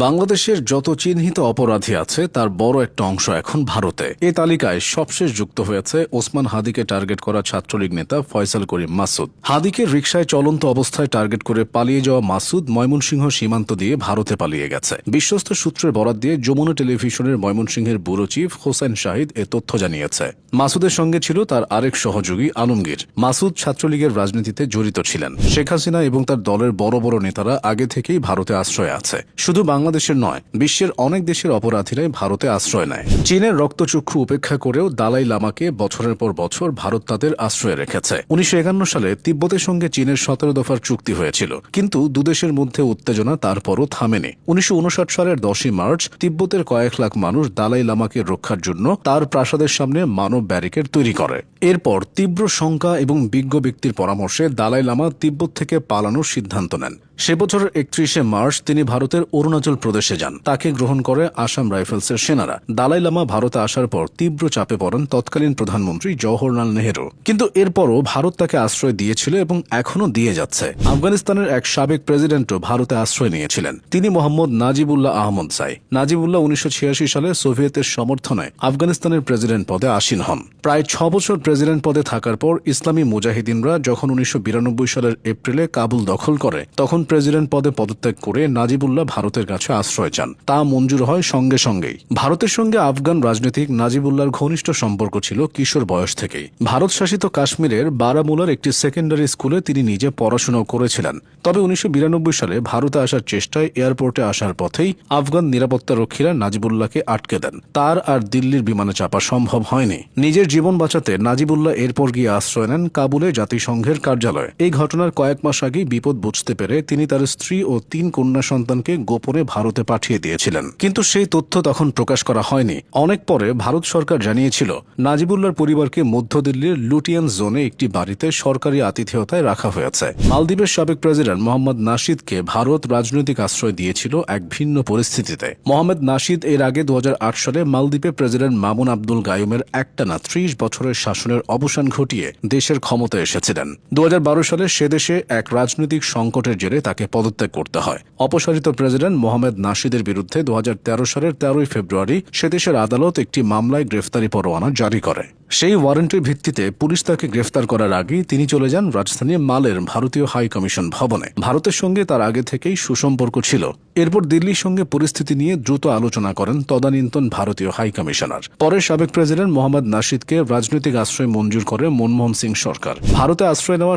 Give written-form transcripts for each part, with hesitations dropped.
বাংলাদেশের যত চিহ্নিত অপরাধী আছে তার বড় একটা অংশ এখন ভারতে। এ তালিকায় সবশেষ যুক্ত হয়েছে ওসমান হাদিকে টার্গেট করা ছাত্রলীগ নেতা ফয়সাল করিম মাসুদ। হাদিকে রিকশায় চলন্ত অবস্থায় টার্গেট করে পালিয়ে যাওয়া মাসুদ ময়মনসিংহ সীমান্ত দিয়ে ভারতে পালিয়ে গেছে। বিশ্বস্ত সূত্রের বরাত দিয়ে যমুনা টেলিভিশনের ময়মনসিংহের ব্যুরো চিফ হোসেন শাহিদ এ তথ্য জানিয়েছে। মাসুদের সঙ্গে ছিল তার আরেক সহযোগী আলমগীর। মাসুদ ছাত্রলীগের রাজনীতিতে জড়িত ছিলেন। শেখ হাসিনা এবং তার দলের বড় বড় নেতারা আগে থেকেই ভারতে আশ্রয় আছে। শুধু বাংলাদেশের নয়, বিশ্বের অনেক দেশের অপরাধীরাই ভারতে আশ্রয় নেয়। চীনের রক্তচক্ষু উপেক্ষা করেও দালাই লামাকে বছরের পর বছর ভারত তাদের আশ্রয়ে রেখেছে। 1951 সালে তিব্বতের সঙ্গে চীনের 17 দফার চুক্তি হয়েছিল, কিন্তু দুদেশের মধ্যে উত্তেজনা তারপরও থামেনি। 1959 সালের 10 মার্চ তিব্বতের কয়েক লাখ মানুষ দালাই লামাকে রক্ষার জন্য তার প্রাসাদের সামনে মানব ব্যারিকেড তৈরি করে। এরপর তীব্র শঙ্কা এবং বিজ্ঞ ব্যক্তির পরামর্শে দালাই লামা তিব্বত থেকে পালানোর সিদ্ধান্ত নেন। সে বছরের 31 মার্চ তিনি ভারতের অরুণাচল প্রদেশে যান। তাকে গ্রহণ করে আসাম রাইফেলসের সেনারা। দালাই লামা ভারতে আসার পর তীব্র চাপে পড়েন তৎকালীন প্রধানমন্ত্রী জওহরলাল নেহেরু। কিন্তু এরপরও ভারত তাকে আশ্রয় দিয়েছিল এবং এখনও দিয়ে যাচ্ছে। আফগানিস্তানের এক সাবেক প্রেসিডেন্টও ভারতে আশ্রয় নিয়েছিলেন। তিনি মোহাম্মদ নাজিবুল্লাহ আহমদজাই। নাজিবুল্লাহ 1986 সালে সোভিয়েতের সমর্থনে আফগানিস্তানের প্রেসিডেন্ট পদে আসীন হন। প্রায় 6 বছর প্রেসিডেন্ট পদে থাকার পর ইসলামী মুজাহিদিনরা যখন 1992 সালের এপ্রিলে কাবুল দখল করে, তখন প্রেসিডেন্ট পদে পদত্যাগ করে নাজিবুল্লাহ ভারতের কাছে আশ্রয় চান। তা মঞ্জুর হয় সঙ্গে সঙ্গেই। ভারতের সঙ্গে আফগান রাজনীতিক নাজিবুল্লাহর ঘনিষ্ঠ সম্পর্ক ছিল কিশোর বয়স থেকেই। ভারত শাসিত কাশ্মীরের বারামুলার একটি সেকেন্ডারি স্কুলে তিনি নিজে পড়াশোনাও করেছিলেন। তবে 1992 সালে ভারতে আসার চেষ্টায় এয়ারপোর্টে আসার পথেই আফগান নিরাপত্তা রক্ষীরা নাজিবুল্লাহকে আটকে দেন। তার আর দিল্লির বিমানে চাপা সম্ভব হয়নি। নিজের জীবন বাঁচাতে নাজিবুল্লাহ এরপর গিয়ে আশ্রয় নেন কাবুলে জাতিসংঘের কার্যালয়ে। এই ঘটনার কয়েক মাস আগেই বিপদ বুঝতে পেরে তিনি তার স্ত্রী ও 3 কন্যা সন্তানকে গোপনে ভারতে পাঠিয়ে দিয়েছিলেন। কিন্তু সেই তথ্য তখন প্রকাশ করা হয়নি। অনেক পরে ভারত সরকার জানিয়েছিল নাজিবুল্লাহর পরিবারকে মধ্য দিল্লির লুটিয়ান জোনে একটি বাড়িতে সরকারি আতিথেয়তায় রাখা হয়েছে। মালদ্বীপের সাবেক প্রেসিডেন্ট মোহাম্মদ নাশিদকে ভারত রাজনৈতিক আশ্রয় দিয়েছিল এক ভিন্ন পরিস্থিতিতে। মোহাম্মদ নাশিদ এর আগে 2008 সালে মালদ্বীপের প্রেসিডেন্ট মামুন আব্দুল গায়ুমের একটানা 30 বছরের শাসনের অবসান ঘটিয়ে দেশের ক্ষমতায় এসেছিলেন। 2012 সালে সে দেশে এক রাজনৈতিক সংকটের জেরে তাকে পদত্যাগ করতে হয়। অপসারিত প্রেসিডেন্ট মোহাম্মদ নাশিদের বিরুদ্ধে 2013 সালের 13 ফেব্রুয়ারি সে দেশের আদালত একটি মামলায় গ্রেফতারি পরোয়ানা জারি করে। সেই ওয়ারেন্টের ভিত্তিতে পুলিশ তাকে গ্রেফতার করার আগেই তিনি চলে যান রাজধানী মালের ভারতীয় হাই কমিশন ভবনে। ভারতের সঙ্গে তার আগে থেকেই সুসম্পর্ক ছিল। এরপর দিল্লির সঙ্গে পরিস্থিতি নিয়ে দ্রুত আলোচনা করেন তদানীন্তন ভারতীয় হাই কমিশনার। পরে সাবেক প্রেসিডেন্ট মোহাম্মদ নাশিদকে রাজনৈতিক আশ্রয় মঞ্জুর করে মনমোহন সিং সরকার। ভারতে আশ্রয় নেওয়া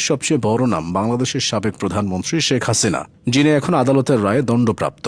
সবচেয়ে বড় নাম বাংলাদেশের সাবেক প্রধানমন্ত্রী শেখ হাসিনা, যিনি এখন আদালতের রায়ে দণ্ডপ্রাপ্ত।